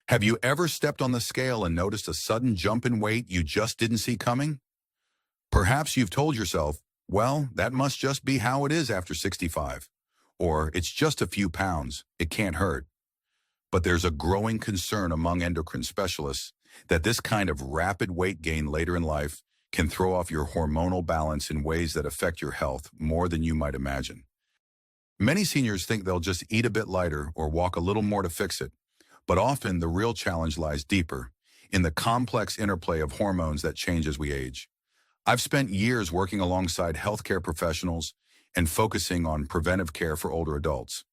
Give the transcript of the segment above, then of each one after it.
Have you ever stepped on the scale and noticed a sudden jump in weight you just didn't see coming? Perhaps you've told yourself, well, that must just be how it is after 65. Or it's just a few pounds, it can't hurt. But there's a growing concern among endocrine specialists that this kind of rapid weight gain later in life can throw off your hormonal balance in ways that affect your health more than you might imagine. Many seniors think they'll just eat a bit lighter or walk a little more to fix it, but often the real challenge lies deeper, in the complex interplay of hormones that change as we age. I've spent years working alongside healthcare professionals and focusing on preventive care for older adults.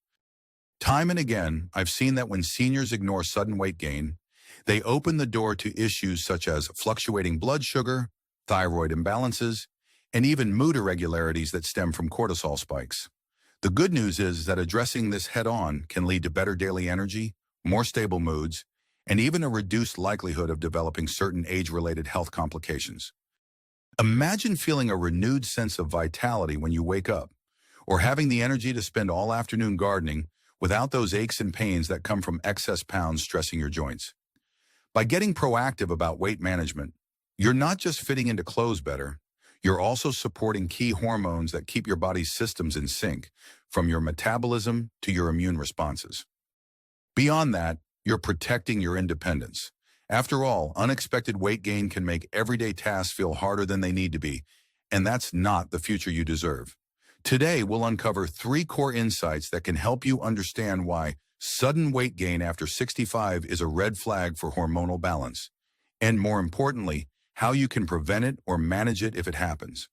Time and again, I've seen that when seniors ignore sudden weight gain, they open the door to issues such as fluctuating blood sugar, thyroid imbalances, and even mood irregularities that stem from cortisol spikes. The good news is that addressing this head-on can lead to better daily energy, more stable moods, and even a reduced likelihood of developing certain age-related health complications. Imagine feeling a renewed sense of vitality when you wake up, or having the energy to spend all afternoon gardening without those aches and pains that come from excess pounds stressing your joints. By getting proactive about weight management, you're not just fitting into clothes better, you're also supporting key hormones that keep your body's systems in sync, from your metabolism to your immune responses. Beyond that, you're protecting your independence. After all, unexpected weight gain can make everyday tasks feel harder than they need to be, and that's not the future you deserve. Today, we'll uncover 3 core insights that can help you understand why sudden weight gain after 65 is a red flag for hormonal balance, and more importantly, how you can prevent it or manage it if it happens.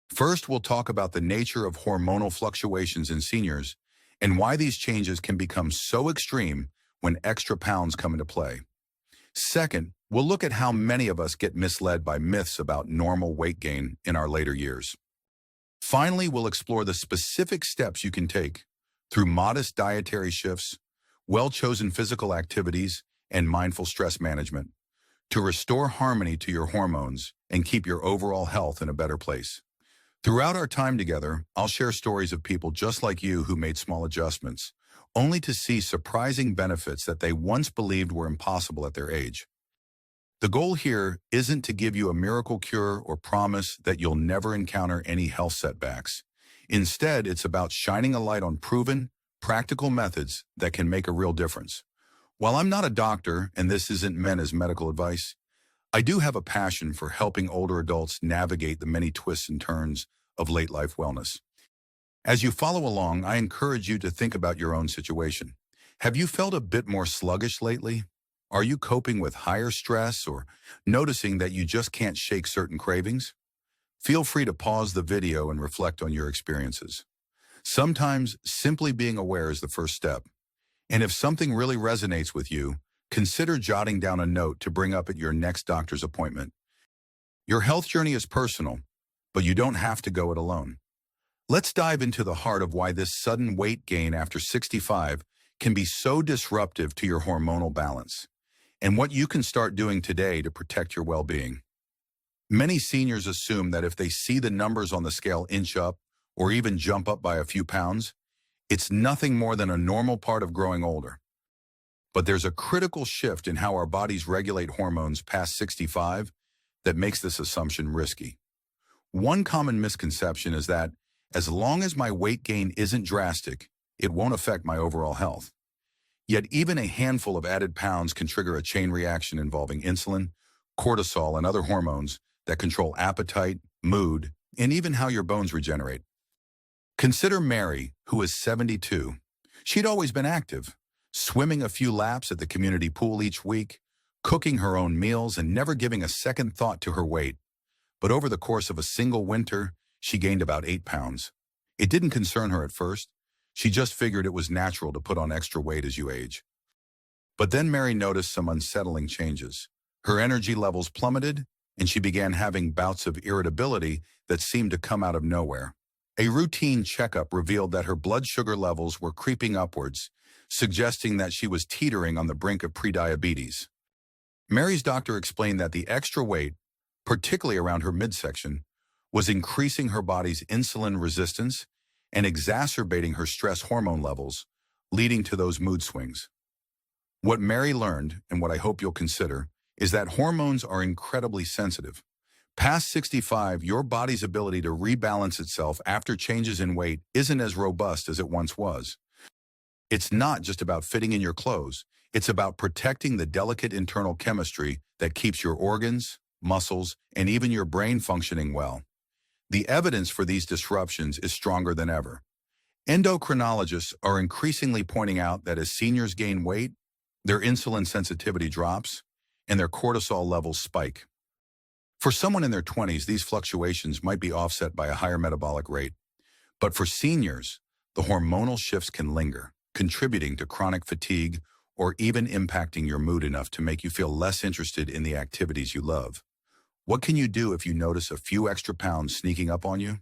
First, we'll talk about the nature of hormonal fluctuations in seniors and why these changes can become so extreme when extra pounds come into play. Second, we'll look at how many of us get misled by myths about normal weight gain in our later years. Finally, we'll explore the specific steps you can take through modest dietary shifts, well-chosen physical activities, and mindful stress management to restore harmony to your hormones and keep your overall health in a better place. Throughout our time together, I'll share stories of people just like you who made small adjustments, only to see surprising benefits that they once believed were impossible at their age. The goal here isn't to give you a miracle cure or promise that you'll never encounter any health setbacks. Instead, it's about shining a light on proven, practical methods that can make a real difference. While I'm not a doctor, and this isn't meant as medical advice, I do have a passion for helping older adults navigate the many twists and turns of late life wellness. As you follow along, I encourage you to think about your own situation. Have you felt a bit more sluggish lately? Are you coping with higher stress or noticing that you just can't shake certain cravings? Feel free to pause the video and reflect on your experiences. Sometimes simply being aware is the first step. And if something really resonates with you, consider jotting down a note to bring up at your next doctor's appointment. Your health journey is personal, but you don't have to go it alone. Let's dive into the heart of why this sudden weight gain after 65 can be so disruptive to your hormonal balance, and what you can start doing today to protect your well-being. Many seniors assume that if they see the numbers on the scale inch up or even jump up by a few pounds, it's nothing more than a normal part of growing older. But there's a critical shift in how our bodies regulate hormones past 65 that makes this assumption risky. One common misconception is that as long as my weight gain isn't drastic, it won't affect my overall health. Yet even a handful of added pounds can trigger a chain reaction involving insulin, cortisol, and other hormones that control appetite, mood, and even how your bones regenerate. Consider Mary, who is 72. She'd always been active, swimming a few laps at the community pool each week, cooking her own meals, and never giving a second thought to her weight. But over the course of a single winter, she gained about 8 pounds. It didn't concern her at first. She just figured it was natural to put on extra weight as you age. But then Mary noticed some unsettling changes. Her energy levels plummeted, and she began having bouts of irritability that seemed to come out of nowhere. A routine checkup revealed that her blood sugar levels were creeping upwards, suggesting that she was teetering on the brink of prediabetes. Mary's doctor explained that the extra weight, particularly around her midsection, was increasing her body's insulin resistance and exacerbating her stress hormone levels, leading to those mood swings. What Mary learned, and what I hope you'll consider, is that hormones are incredibly sensitive. Past 65, your body's ability to rebalance itself after changes in weight isn't as robust as it once was. It's not just about fitting in your clothes. It's about protecting the delicate internal chemistry that keeps your organs, muscles, and even your brain functioning well. The evidence for these disruptions is stronger than ever. Endocrinologists are increasingly pointing out that as seniors gain weight, their insulin sensitivity drops and their cortisol levels spike. For someone in their 20s, these fluctuations might be offset by a higher metabolic rate. But for seniors, the hormonal shifts can linger, contributing to chronic fatigue or even impacting your mood enough to make you feel less interested in the activities you love. What can you do if you notice a few extra pounds sneaking up on you?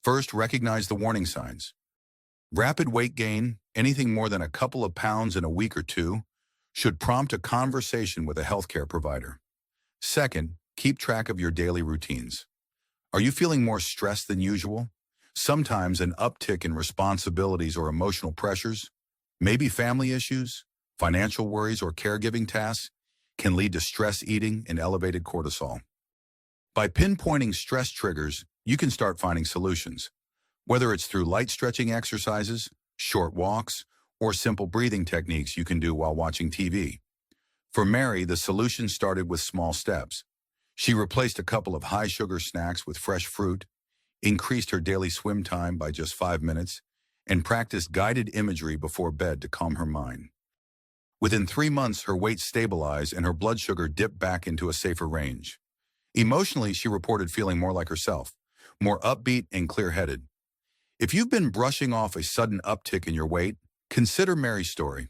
First, recognize the warning signs. Rapid weight gain, anything more than a couple of pounds in a week or two, should prompt a conversation with a healthcare provider. Second, keep track of your daily routines. Are you feeling more stressed than usual? Sometimes an uptick in responsibilities or emotional pressures, maybe family issues, financial worries, or caregiving tasks, can lead to stress eating and elevated cortisol. By pinpointing stress triggers, you can start finding solutions. Whether it's through light stretching exercises, short walks, or simple breathing techniques you can do while watching TV. For Mary, the solution started with small steps. She replaced a couple of high-sugar snacks with fresh fruit, increased her daily swim time by just 5 minutes, and practiced guided imagery before bed to calm her mind. Within 3 months, her weight stabilized and her blood sugar dipped back into a safer range. Emotionally, she reported feeling more like herself, more upbeat and clear-headed. If you've been brushing off a sudden uptick in your weight, consider Mary's story.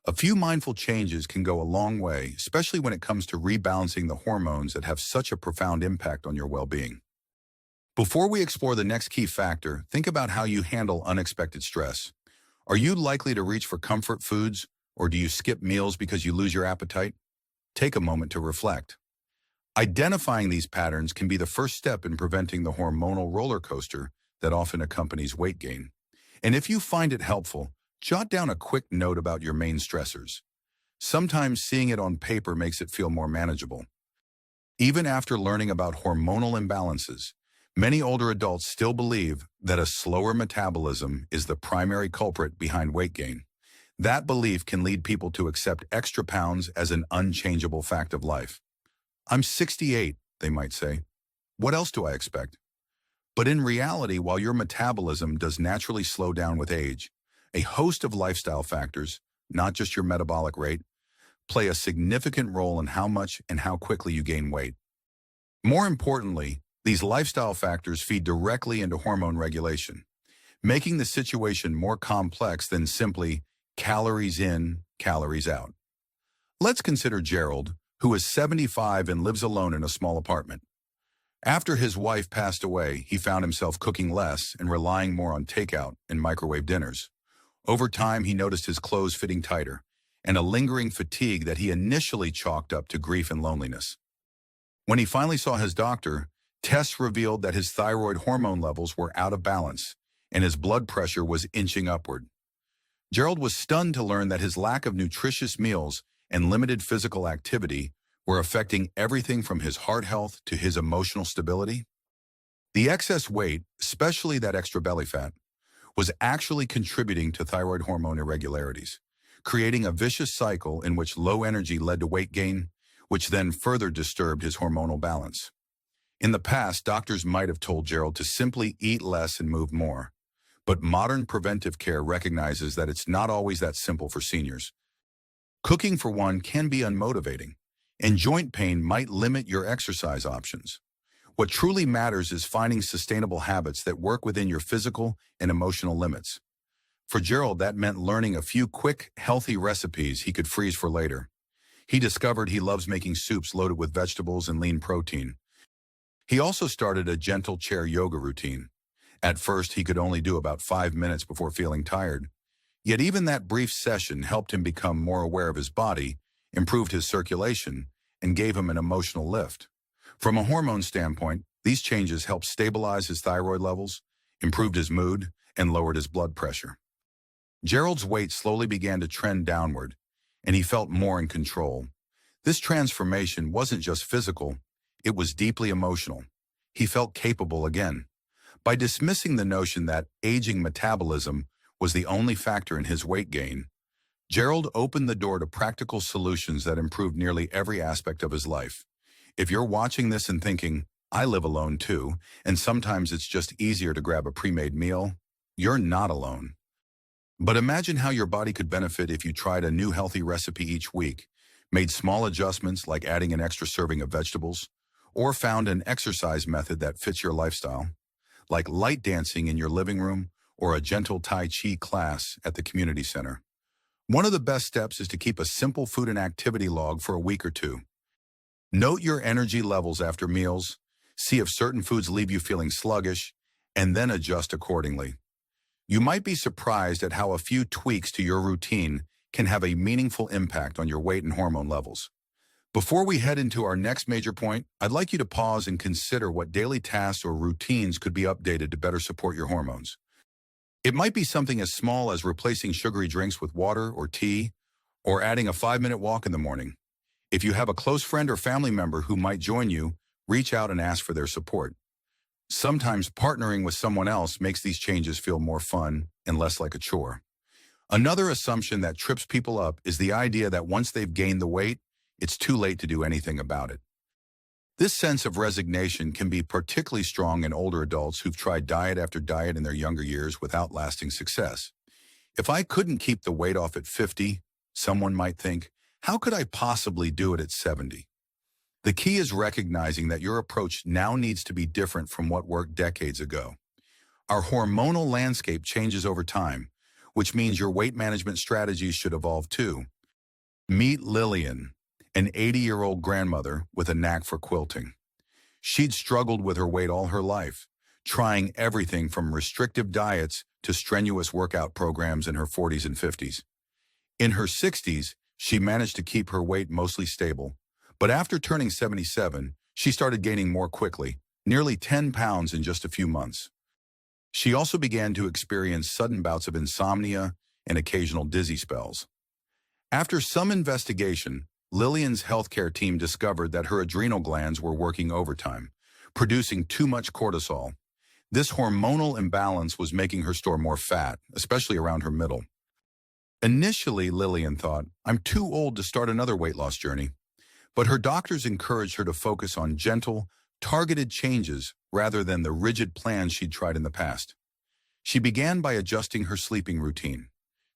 A few mindful changes can go a long way, especially when it comes to rebalancing the hormones that have such a profound impact on your well-being. Before we explore the next key factor, think about how you handle unexpected stress. Are you likely to reach for comfort foods, or do you skip meals because you lose your appetite? Take a moment to reflect. Identifying these patterns can be the first step in preventing the hormonal roller coaster that often accompanies weight gain. And if you find it helpful, jot down a quick note about your main stressors. Sometimes seeing it on paper makes it feel more manageable. Even after learning about hormonal imbalances, many older adults still believe that a slower metabolism is the primary culprit behind weight gain. That belief can lead people to accept extra pounds as an unchangeable fact of life. I'm 68, they might say. What else do I expect? But in reality, while your metabolism does naturally slow down with age, a host of lifestyle factors, not just your metabolic rate, play a significant role in how much and how quickly you gain weight. More importantly, these lifestyle factors feed directly into hormone regulation, making the situation more complex than simply calories in, calories out. Let's consider Gerald, who is 75 and lives alone in a small apartment. After his wife passed away, he found himself cooking less and relying more on takeout and microwave dinners. Over time, he noticed his clothes fitting tighter and a lingering fatigue that he initially chalked up to grief and loneliness. When he finally saw his doctor, tests revealed that his thyroid hormone levels were out of balance and his blood pressure was inching upward. Gerald was stunned to learn that his lack of nutritious meals and limited physical activity were affecting everything from his heart health to his emotional stability. The excess weight, especially that extra belly fat, was actually contributing to thyroid hormone irregularities, creating a vicious cycle in which low energy led to weight gain, which then further disturbed his hormonal balance. In the past, doctors might have told Gerald to simply eat less and move more, but modern preventive care recognizes that it's not always that simple for seniors. Cooking, for one, can be unmotivating, and joint pain might limit your exercise options. What truly matters is finding sustainable habits that work within your physical and emotional limits. For Gerald, that meant learning a few quick, healthy recipes he could freeze for later. He discovered he loves making soups loaded with vegetables and lean protein. He also started a gentle chair yoga routine. At first, he could only do about 5 minutes before feeling tired. Yet even that brief session helped him become more aware of his body, improved his circulation, and gave him an emotional lift. From a hormone standpoint, these changes helped stabilize his thyroid levels, improved his mood, and lowered his blood pressure. Gerald's weight slowly began to trend downward, and he felt more in control. This transformation wasn't just physical, it was deeply emotional. He felt capable again. By dismissing the notion that aging metabolism was the only factor in his weight gain, Gerald opened the door to practical solutions that improved nearly every aspect of his life. If you're watching this and thinking, I live alone too, and sometimes it's just easier to grab a pre-made meal, you're not alone. But imagine how your body could benefit if you tried a new healthy recipe each week, made small adjustments like adding an extra serving of vegetables, or found an exercise method that fits your lifestyle, like light dancing in your living room or a gentle Tai Chi class at the community center. One of the best steps is to keep a simple food and activity log for a week or two. Note your energy levels after meals, see if certain foods leave you feeling sluggish, and then adjust accordingly. You might be surprised at how a few tweaks to your routine can have a meaningful impact on your weight and hormone levels. Before we head into our next major point, I'd like you to pause and consider what daily tasks or routines could be updated to better support your hormones. It might be something as small as replacing sugary drinks with water or tea, or adding a 5-minute walk in the morning. If you have a close friend or family member who might join you, reach out and ask for their support. Sometimes partnering with someone else makes these changes feel more fun and less like a chore. Another assumption that trips people up is the idea that once they've gained the weight, it's too late to do anything about it. This sense of resignation can be particularly strong in older adults who've tried diet after diet in their younger years without lasting success. If I couldn't keep the weight off at 50, someone might think, how could I possibly do it at 70? The key is recognizing that your approach now needs to be different from what worked decades ago. Our hormonal landscape changes over time, which means your weight management strategies should evolve too. Meet Lillian, an 80-year-old grandmother with a knack for quilting. She'd struggled with her weight all her life, trying everything from restrictive diets to strenuous workout programs in her 40s and 50s. In her 60s, she managed to keep her weight mostly stable, but after turning 77, she started gaining more quickly, nearly 10 pounds in just a few months. She also began to experience sudden bouts of insomnia and occasional dizzy spells. After some investigation, Lillian's healthcare team discovered that her adrenal glands were working overtime, producing too much cortisol. This hormonal imbalance was making her store more fat, especially around her middle. Initially, Lillian thought, I'm too old to start another weight loss journey. But her doctors encouraged her to focus on gentle, targeted changes rather than the rigid plans she'd tried in the past. She began by adjusting her sleeping routine,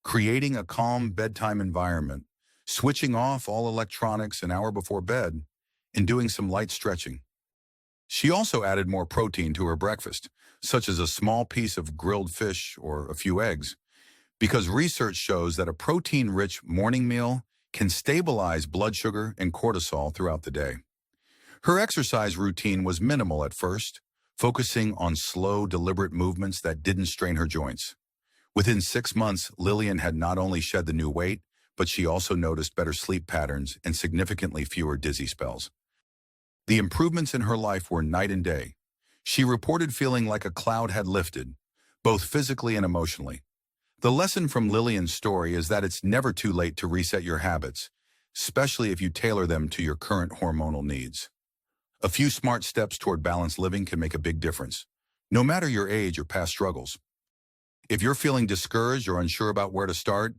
creating a calm bedtime environment, switching off all electronics an hour before bed, and doing some light stretching. She also added more protein to her breakfast, such as a small piece of grilled fish or a few eggs, because research shows that a protein-rich morning meal can stabilize blood sugar and cortisol throughout the day. Her exercise routine was minimal at first, focusing on slow, deliberate movements that didn't strain her joints. Within 6 months, Lillian had not only shed the new weight, but she also noticed better sleep patterns and significantly fewer dizzy spells. The improvements in her life were night and day. She reported feeling like a cloud had lifted, both physically and emotionally. The lesson from Lillian's story is that it's never too late to reset your habits, especially if you tailor them to your current hormonal needs. A few smart steps toward balanced living can make a big difference, no matter your age or past struggles. If you're feeling discouraged or unsure about where to start,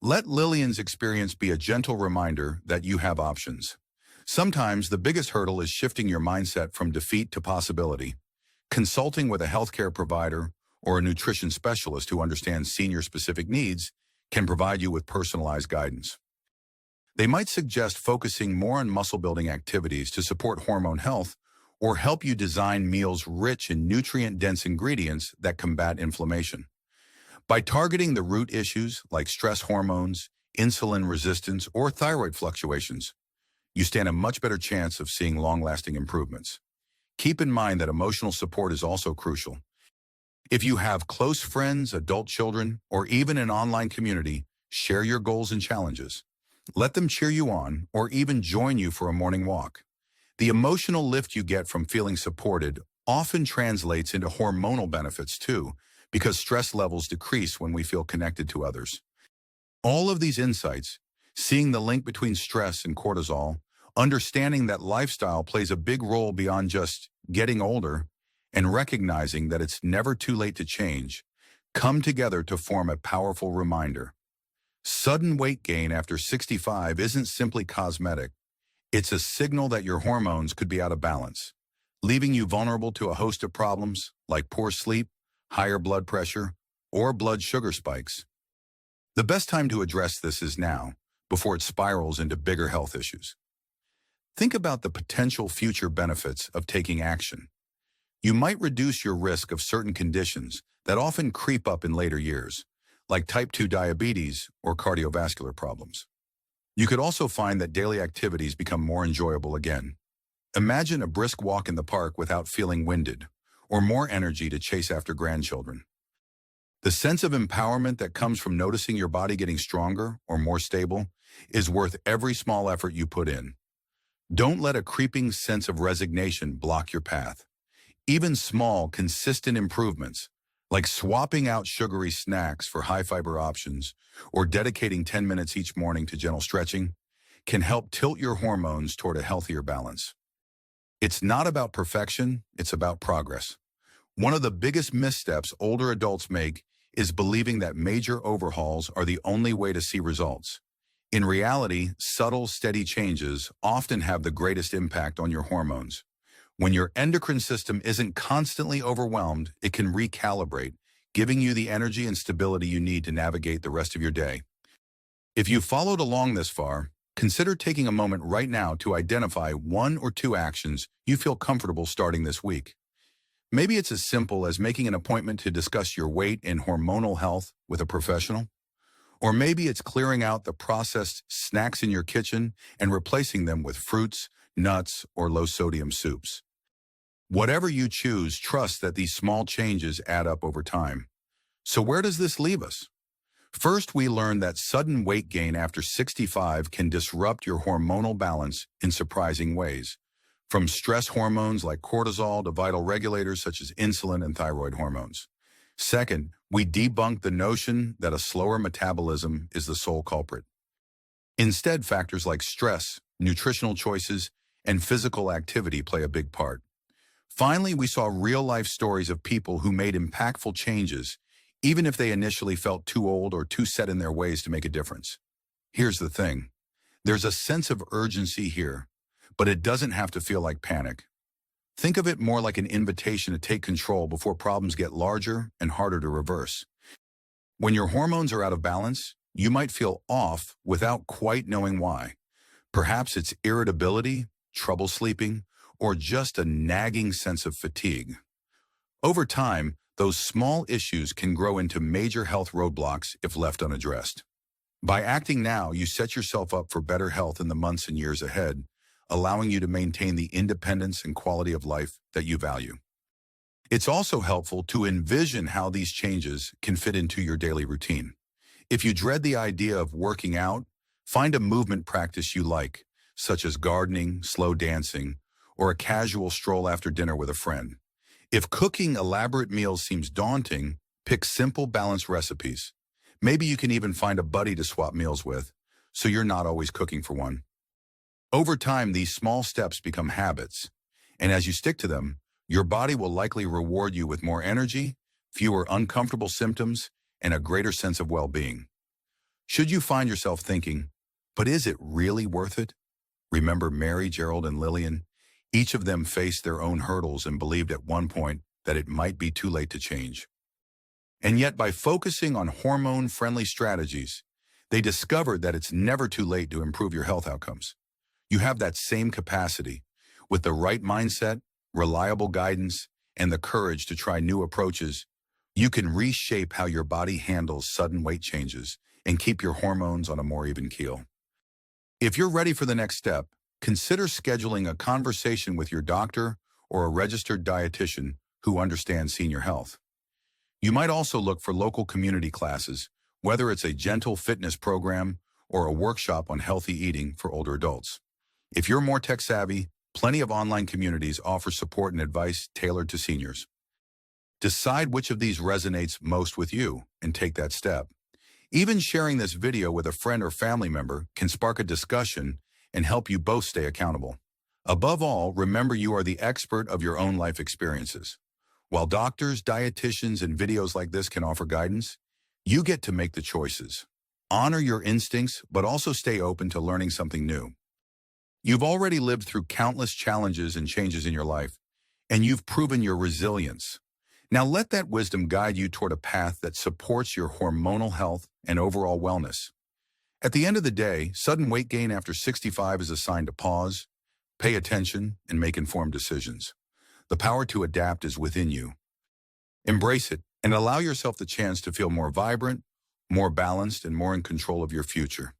let Lillian's experience be a gentle reminder that you have options. Sometimes the biggest hurdle is shifting your mindset from defeat to possibility. Consulting with a healthcare provider or a nutrition specialist who understands senior-specific needs can provide you with personalized guidance. They might suggest focusing more on muscle-building activities to support hormone health or help you design meals rich in nutrient-dense ingredients that combat inflammation. By targeting the root issues like stress hormones, insulin resistance, or thyroid fluctuations, you stand a much better chance of seeing long-lasting improvements. Keep in mind that emotional support is also crucial. If you have close friends, adult children, or even an online community, share your goals and challenges. Let them cheer you on or even join you for a morning walk. The emotional lift you get from feeling supported often translates into hormonal benefits too, because stress levels decrease when we feel connected to others. All of these insights, Seeing the link between stress and cortisol, understanding that lifestyle plays a big role beyond just getting older, and recognizing that it's never too late to change, come together to form a powerful reminder. Sudden weight gain after 65 isn't simply cosmetic. It's a signal that your hormones could be out of balance, leaving you vulnerable to a host of problems like poor sleep, higher blood pressure, or blood sugar spikes. The best time to address this is now, before it spirals into bigger health issues. Think about the potential future benefits of taking action. You might reduce your risk of certain conditions that often creep up in later years, like type 2 diabetes or cardiovascular problems. You could also find that daily activities become more enjoyable again. Imagine a brisk walk in the park without feeling winded, or more energy to chase after grandchildren. The sense of empowerment that comes from noticing your body getting stronger or more stable is worth every small effort you put in. Don't let a creeping sense of resignation block your path. Even small, consistent improvements, like swapping out sugary snacks for high-fiber options or dedicating 10 minutes each morning to gentle stretching, can help tilt your hormones toward a healthier balance. It's not about perfection, it's about progress. One of the biggest missteps older adults make is believing that major overhauls are the only way to see results. In reality, subtle, steady changes often have the greatest impact on your hormones. When your endocrine system isn't constantly overwhelmed, it can recalibrate, giving you the energy and stability you need to navigate the rest of your day. If you followed along this far, consider taking a moment right now to identify 1 or 2 actions you feel comfortable starting this week. Maybe it's as simple as making an appointment to discuss your weight and hormonal health with a professional. Or maybe it's clearing out the processed snacks in your kitchen and replacing them with fruits, nuts, or low-sodium soups. Whatever you choose, trust that these small changes add up over time. So where does this leave us? First, we learned that sudden weight gain after 65 can disrupt your hormonal balance in surprising ways, from stress hormones like cortisol to vital regulators such as insulin and thyroid hormones. Second, we debunked the notion that a slower metabolism is the sole culprit. Instead, factors like stress, nutritional choices, and physical activity play a big part. Finally, we saw real-life stories of people who made impactful changes, even if they initially felt too old or too set in their ways to make a difference. Here's the thing. There's a sense of urgency here, but it doesn't have to feel like panic. Think of it more like an invitation to take control before problems get larger and harder to reverse. When your hormones are out of balance, you might feel off without quite knowing why. Perhaps it's irritability, trouble sleeping, or just a nagging sense of fatigue. Over time, those small issues can grow into major health roadblocks if left unaddressed. By acting now, you set yourself up for better health in the months and years ahead, allowing you to maintain the independence and quality of life that you value. It's also helpful to envision how these changes can fit into your daily routine. If you dread the idea of working out, find a movement practice you like, such as gardening, slow dancing, or a casual stroll after dinner with a friend. If cooking elaborate meals seems daunting, pick simple, balanced recipes. Maybe you can even find a buddy to swap meals with, so you're not always cooking for one. Over time, these small steps become habits, and as you stick to them, your body will likely reward you with more energy, fewer uncomfortable symptoms, and a greater sense of well-being. Should you find yourself thinking, but is it really worth it? Remember Mary, Gerald, and Lillian? Each of them faced their own hurdles and believed at one point that it might be too late to change. And yet, by focusing on hormone-friendly strategies, they discovered that it's never too late to improve your health outcomes. You have that same capacity. With the right mindset, reliable guidance, and the courage to try new approaches, you can reshape how your body handles sudden weight changes and keep your hormones on a more even keel. If you're ready for the next step, consider scheduling a conversation with your doctor or a registered dietitian who understands senior health. You might also look for local community classes, whether it's a gentle fitness program or a workshop on healthy eating for older adults. If you're more tech-savvy, plenty of online communities offer support and advice tailored to seniors. Decide which of these resonates most with you and take that step. Even sharing this video with a friend or family member can spark a discussion and help you both stay accountable. Above all, remember you are the expert of your own life experiences. While doctors, dietitians, and videos like this can offer guidance, you get to make the choices. Honor your instincts, but also stay open to learning something new. You've already lived through countless challenges and changes in your life, and you've proven your resilience. Now let that wisdom guide you toward a path that supports your hormonal health and overall wellness. At the end of the day, sudden weight gain after 65 is a sign to pause, pay attention, and make informed decisions. The power to adapt is within you. Embrace it and allow yourself the chance to feel more vibrant, more balanced, and more in control of your future.